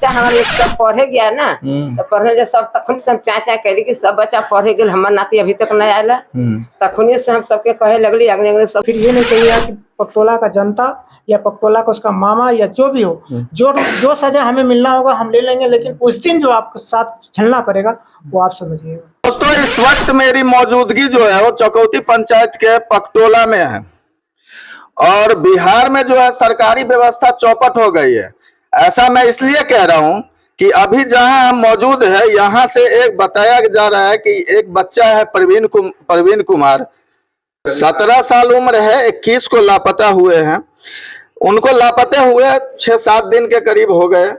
बच्चा हमारे एक सब पढ़े गया ना, तो पढ़ने जो सब तखन से हम चाचा कहली कि सब बच्चा पढ़े गए, हमारे नाती अभी तक नहीं आया। तखन से हम सबके कहे लगली अगले अगले सब। फिर ये नहीं कहिएगा कि पकटोला का जनता या पकटोला का उसका मामा या जो भी हो, जो सजा हमें मिलना होगा हम ले लेंगे, लेकिन उस दिन जो आपको साथ झेलना पड़ेगा वो आप समझिएगा। दोस्तों, इस वक्त मेरी मौजूदगी जो है वो चकौती पंचायत के पकटोला में है और बिहार में जो है सरकारी व्यवस्था चौपट हो गई है। ऐसा मैं इसलिए कह रहा हूं कि अभी जहां हम मौजूद है यहाँ से एक बताया जा रहा है कि एक बच्चा है प्रवीण कुमार, 17 साल उम्र है, 21 को लापता हुए हैं। उनको लापते हुए 6-7 दिन के करीब हो गए,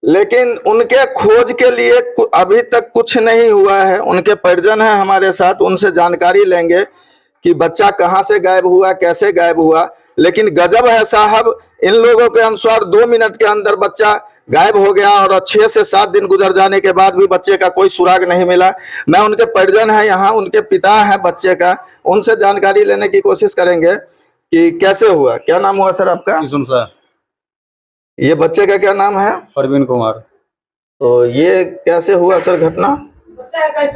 लेकिन उनके खोज के लिए अभी तक कुछ नहीं हुआ है। उनके परिजन हैं हमारे साथ, उनसे जानकारी लेंगे कि बच्चा कहां से गायब हुआ, कैसे गायब हुआ। लेकिन गजब है साहब, इन लोगों के अनुसार 2 मिनट के अंदर बच्चा गायब हो गया और 6 से 7 दिन गुजर जाने के बाद भी बच्चे का कोई सुराग नहीं मिला। मैं उनके परिजन हैं यहाँ, उनके पिता हैं बच्चे का, उनसे जानकारी लेने की कोशिश करेंगे कि कैसे हुआ। क्या नाम हुआ सर आपका? सर, ये बच्चे का क्या नाम है? प्रवीण कुमार। तो ये कैसे हुआ सर घटना?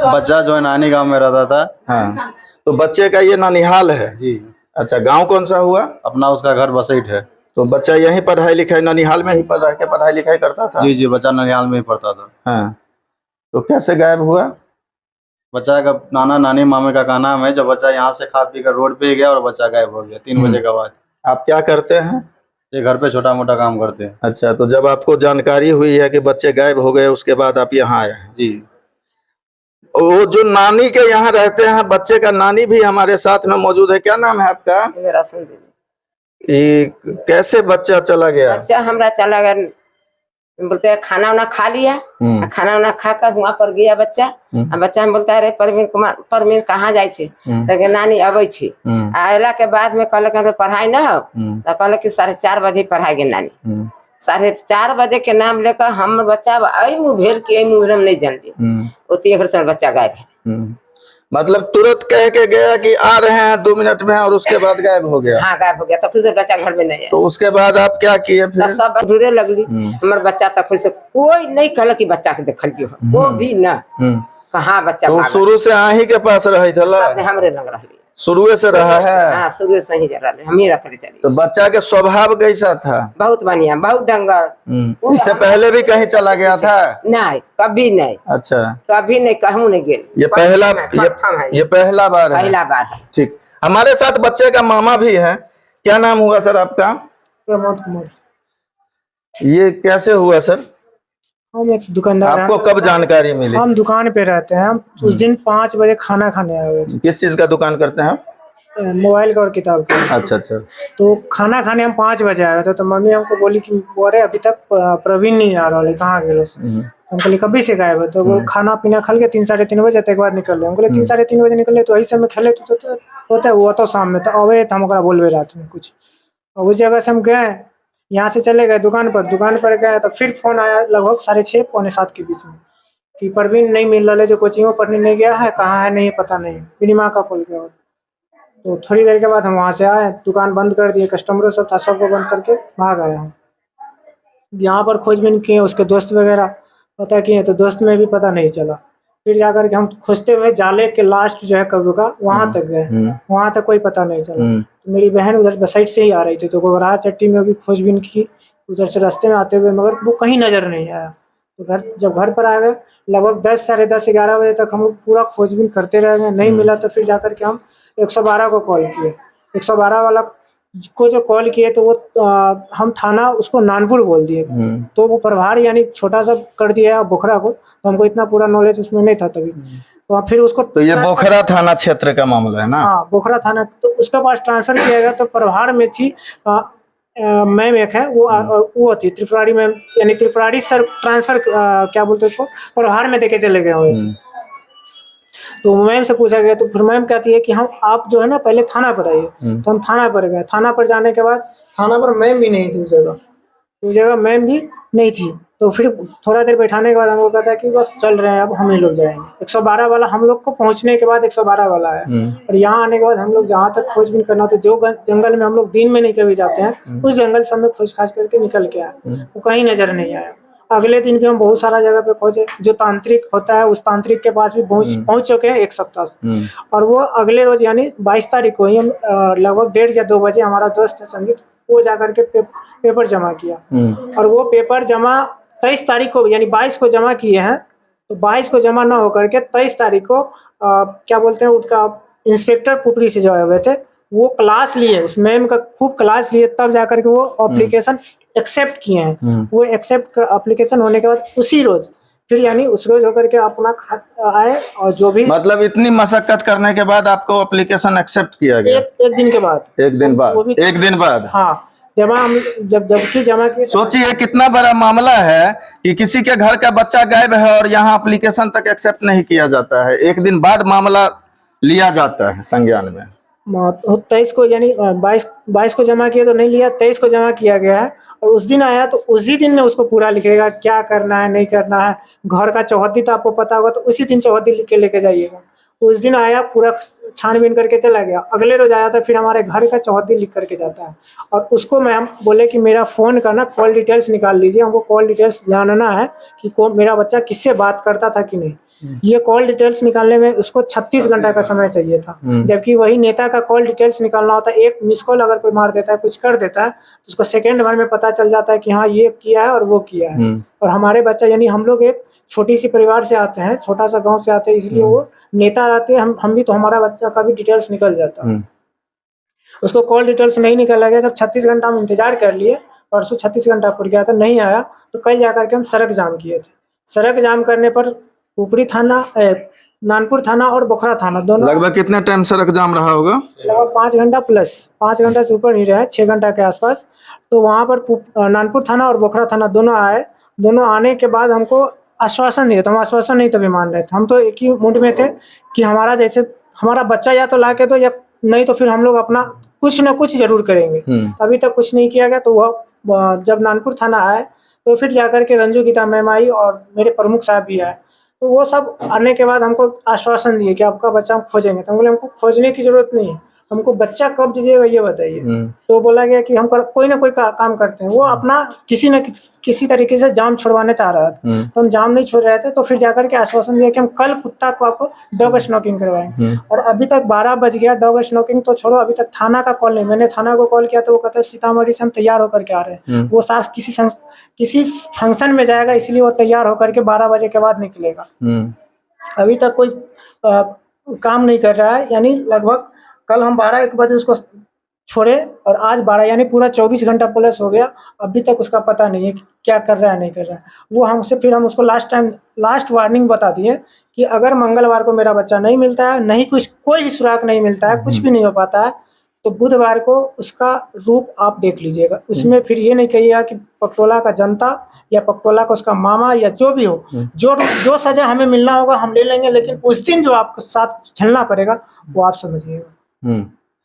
बच्चा जो है नानी गांव में रहता था। हाँ, तो बच्चे का ये ननिहाल है जी। अच्छा, गांव कौन सा हुआ? अपना उसका घर बसैठ है। तो बच्चा यहीं पढ़ाई लिखाई ननिहाल में ही रह के पढ़ाई लिखाई करता था? जी जी, बच्चा ननिहाल में ही पढ़ता था। हाँ, तो कैसे गायब हुआ? बच्चा का नाना नानी मामे का कहना है जब बच्चा यहाँ से खा पी कर रोड पे गया और बच्चा गायब हो गया 3 बजे के बाद। आप क्या करते हैं? ये घर पे छोटा मोटा काम करते हैं। अच्छा, तो जब आपको जानकारी हुई है कि बच्चे गायब हो गए, उसके बाद आप यहाँ आए हैं? जी। वो जो नानी के यहाँ रहते हैं, बच्चे का नानी भी हमारे साथ में मौजूद है। क्या नाम है आपका? ये कैसे बच्चा चला गया? बच्चा हमारा चला गया, बोलते हैं खाना वाना खा लिया, खाना वाना खा कर वहाँ पर गया बच्चा। बच्चा हम बोलता है अरे प्रवीण कहाँ जाए छे? तो नानी अबै छे। आयला के बाद में कहल पढ़ाई न हो, तो कहल कि 4:30 बजे पढ़ाई गे नानी। 4:30 बजे के नाम लेकर हम बच्चा भेल के मुँह नहीं जान लिया, उतनी बच्चा गायब है। मतलब तुरंत कह के गया कि आ रहे हैं 2 मिनट में और उसके बाद गायब हो गया? हाँ, गायब हो गया। तो फिर से बच्चा घर में नहीं है। तो उसके बाद आप क्या किए फिर? सब ढूंढे लगली। हमारे बच्चा तक फिर से कोई नहीं कहल कि बच्चा के देखल की हो, वो भी न कहाँ बच्चा। तो शुरू से आही के पास रहे चला? हमरे लग रही शुरू से रहा है? हाँ, शुरू से ही रहा, हम ही रख चली। तो बच्चा के स्वभाव कैसा था? बहुत बढ़िया, बहुत डंगर। इससे पहले भी कहीं चला गया था? नहीं, कभी नहीं। अच्छा, कभी नहीं, कहूँ नहीं गए। ये पहला बार है? पहला बार है। ठीक, हमारे साथ बच्चे का मामा भी है। क्या नाम हुआ सर आपका? प्रमोद कुमार। ये कैसे हुआ सर? हम एक दुकानदार। आपको कब जानकारी मिली? हम दुकान पे रहते हैं। हम उस दिन 5 बजे खाना खाने आए हुए थे। किस चीज का दुकान करते हैं? मोबाइल का और किताब का। अच्छा अच्छा। तो खाना खाने हम 5 बजे आए थे, तो मम्मी हमको बोली कि अरे अभी तक प्रवीण नहीं आ रहा, कहाँ गए? हम कहले कभी से गायब है? तो वो खाना पीना खा के 3-3:30 बजे तक बाद निकल रहे। हम कहले 3-3:30 बजे निकले तो वही समय खेले तो होता है वो तो शाम में तो अवे हम बोलवे रात में कुछ। और उस जगह से हम गए, यहाँ से चले गए दुकान पर गए तो फिर फोन आया लगभग 6:30 पौने 7 के बीच में कि प्रवीण नहीं मिल रहा है, जो कोचिंग में पढ़ने नहीं गया है, कहाँ है नहीं पता नहीं, विनिमा का कॉल किया। तो थोड़ी देर के बाद हम वहाँ से आए, दुकान बंद कर दिए, कस्टमरों सब था, सबको बंद करके भाग आए हम। यहाँ पर खोजबीन किए, उसके दोस्त वगैरह पता किए तो दोस्त में भी पता नहीं चला। फिर जाकर के हम खोजते हुए जाले के लास्ट जो है कब्र का वहाँ तक गए, वहाँ तक कोई पता नहीं चला। तो मेरी बहन उधर बसाइड से ही आ रही थी, तो गोबरा चट्टी में भी खोजबीन की उधर से रास्ते में आते हुए, मगर वो कहीं नजर नहीं आया। तो जब घर पर आ गए लगभग 10, 10:30, 11 बजे तक हम लोग पूरा खोजबीन करते रह गए, नहीं मिला। तो फिर जाकर के हम 112 को कॉल किए। 112 वाला को जो कॉल किए तो वो हम थाना उसको नानपुर बोल दिए, तो वो प्रभार यानी छोटा सा कर दिया बोखरा को। तो हमको इतना पूरा नॉलेज उसमें नहीं था तभी। तो फिर उसको, तो ये बोखरा थाना क्षेत्र का मामला है ना? हाँ, बोखरा थाना। तो उसके पास ट्रांसफर किया गया। तो प्रभार में थी मैम एक है, वो थी त्रिपुरारी मैम, यानी त्रिपुरारी सर ट्रांसफर क्या बोलते उसको, प्रभार में देके चले गए हुए। तो मैम से पूछा गया तो फिर मैम कहती है कि हम आप जो है ना पहले थाना पर आइए। तो हम थाना पर गए। थाना पर जाने के बाद थाना पर मैम भी नहीं थी उस जगह मैम भी नहीं थी। तो फिर थोड़ा देर बैठाने के बाद हमको कहता है कि बस चल रहे हैं, अब हम ही लोग जाएंगे। 112 वाला हम लोग को पहुंचने के बाद 112 वाला है। और यहाँ आने के बाद हम लोग जहाँ तक खोजबीन करना था, जो जंगल में हम लोग दिन में नहीं कभी जाते हैं, उस जंगल से हम लोग खोज खाज करके निकल के आए, वो कहीं नजर नहीं आया। अगले दिन भी हम बहुत सारा जगह पे खोजे, जो तांत्रिक होता है उस तांत्रिक के पास भी पहुंच चुके हैं 1 सप्ताह से। और वो अगले रोज यानी 22 तारीख को ही हम लगभग 1:30 या 2 बजे हमारा दोस्त है संजीत, वो जाकर के पेपर जमा किया। और वो पेपर जमा 23 तारीख को यानी 22 को जमा किए हैं, तो 22 को जमा ना होकर के 23 तारीख को क्या बोलते हैं उसका इंस्पेक्टर पुपरी से जो आए हुए थे वो क्लास लिए, उस मैम का खूब क्लास लिए, तब जाकर के वो एप्लीकेशन एक्सेप्ट किए हैं। वो एक्सेप्ट एप्लीकेशन होने के बाद उसी रोज फिर यानी उस रोज होकर के अपना आए, और जो भी मतलब इतनी मशक्कत करने के बाद आपको एप्लीकेशन एक्सेप्ट किया गया? एक दिन के बाद। एक दिन बाद? वो भी- एक दिन बाद? हाँ, जमा हम जबकि जमा किए। सोचिए कितना बड़ा मामला है कि किसी के घर का बच्चा गायब है और यहाँ एप्लीकेशन तक एक्सेप्ट नहीं किया जाता है, एक दिन बाद मामला लिया जाता है संज्ञान में। 23 को यानी 22 को जमा किया तो नहीं लिया, 23 को जमा किया गया है। और उस दिन आया तो उसी दिन में उसको पूरा लिखेगा, क्या करना है नहीं करना है। घर का चौहद्दी तो आपको पता होगा, तो उसी दिन चौहद्दी लिख के लेके जाइएगा। उस दिन आया, पूरा छानबीन करके चला गया। अगले रोज आया था, फिर हमारे घर का चौहद्दी लिख करके जाता है। और उसको मैम बोले कि मेरा फ़ोन करना, कॉल डिटेल्स निकाल लीजिए, हमको कॉल डिटेल्स जानना है कि मेरा बच्चा किससे बात करता था कि नहीं। ये कॉल डिटेल्स निकालने में उसको 36 घंटा का समय चाहिए था, जबकि वही नेता का कॉल डिटेल्स निकालना होता है। एक मिस कॉल अगर कोई मार देता है, कुछ कर देता है, तो उसको सेकंड भर में पता चल जाता है कि हाँ ये किया है और वो किया है। और हमारे बच्चा यानी हम लोग एक छोटी सी परिवार से आते हैं, छोटा सा गांव से आते हैं, इसलिए वो नेता रहते हैं, हम भी, तो हमारा बच्चा का भी डिटेल्स निकल जाता है। उसको कॉल डिटेल्स नहीं निकाला गया, जब 36 घंटा हम इंतजार कर लिए, परसों 36 घंटा पूर गया था, नहीं आया, तो कल जाकर के हम सड़क जाम किए थे। सड़क जाम करने पर ऊपरी थाना, नानपुर थाना और बोखरा थाना दोनों लगभग कितने टाइम सड़क जाम रहा होगा? लगभग 5 घंटा प्लस, 5 घंटा से ऊपर नहीं रहा, 6 घंटा के आसपास। तो वहाँ पर नानपुर थाना और बोखरा थाना दोनों आए। दोनों आने के बाद हमको आश्वासन दिया, तो हम आश्वासन नहीं तभी मान रहे थे। हम तो एक ही मूड में थे कि हमारा जैसे हमारा बच्चा या तो लाके दो, या नहीं तो फिर हम लोग अपना कुछ न कुछ जरूर करेंगे। अभी तक कुछ नहीं किया गया। तो वह जब नानपुर थाना आए तो फिर जाकर के रंजू गीता मैम आई और मेरे प्रमुख साहब भी आए। तो वो सब आने के बाद हमको आश्वासन दिए कि आपका बच्चा हम खोजेंगे। तो हम बोले हमको खोजने की जरूरत नहीं है, हमको बच्चा कब दीजिएगा ये बताइए। तो बोला गया कि हम कोई ना कोई काम करते हैं। वो अपना किसी न किसी तरीके से जाम छुड़वाना चाह रहा था, तो हम जाम नहीं छोड़ रहे थे। तो फिर जाकर के आश्वासन दिया कि हम कल कुत्ता को आपको डॉग स्नॉकिंग करवाएंगे। और अभी तक 12 बज गया, डॉग स्नॉकिंग तो छोड़ो, अभी तक थाना का कॉल नहीं। मैंने थाना को कॉल किया तो वो कहते हैं सीतामढ़ी से हम तैयार होकर के आ रहे हैं। वो सास किसी फंक्शन में जाएगा, इसलिए वो तैयार होकर के 12 बजे के बाद निकलेगा। अभी तक कोई काम नहीं कर रहा है। यानी लगभग कल हम 12-1 बजे उसको छोड़े और आज 12 यानी पूरा 24 घंटा प्लस हो गया, अभी तक उसका पता नहीं है कि क्या कर रहा है नहीं कर रहा है। वो हमसे फिर हम उसको लास्ट वार्निंग बता दिए कि अगर मंगलवार को मेरा बच्चा नहीं मिलता है, नहीं कुछ कोई भी सुराग नहीं मिलता है, कुछ भी नहीं हो पाता है, तो बुधवार को उसका रूप आप देख लीजिएगा। उसमें फिर ये नहीं कहिएगा कि पकटोला का जनता या पकटोला का उसका मामा या जो भी हो, जो सजा हमें मिलना होगा हम ले लेंगे, लेकिन उस दिन जो आपको साथ झेलना पड़ेगा वो आप समझिएगा।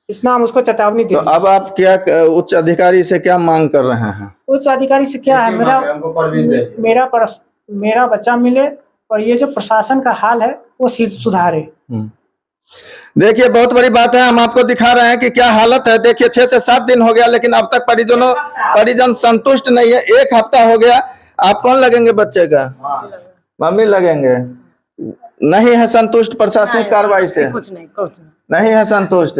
इतना हम उसको चेतावनी दे। तो अब आप क्या उच्च अधिकारी से क्या मांग कर रहे हैं? उच्च अधिकारी से क्या है, मेरा बच्चा मिले और ये जो प्रशासन का हाल है वो सुधारे। देखिए बहुत बड़ी बात है, हम आपको दिखा रहे हैं कि क्या हालत है। देखिए 6 से 7 दिन हो गया, लेकिन अब तक परिजन संतुष्ट नहीं है। 1 हफ्ता हो गया। आप कौन लगेंगे बच्चे का? मम्मी लगेंगे। नहीं है संतुष्ट प्रशासनिक कार्रवाई से? कुछ नहीं नहीं है संतुष्ट।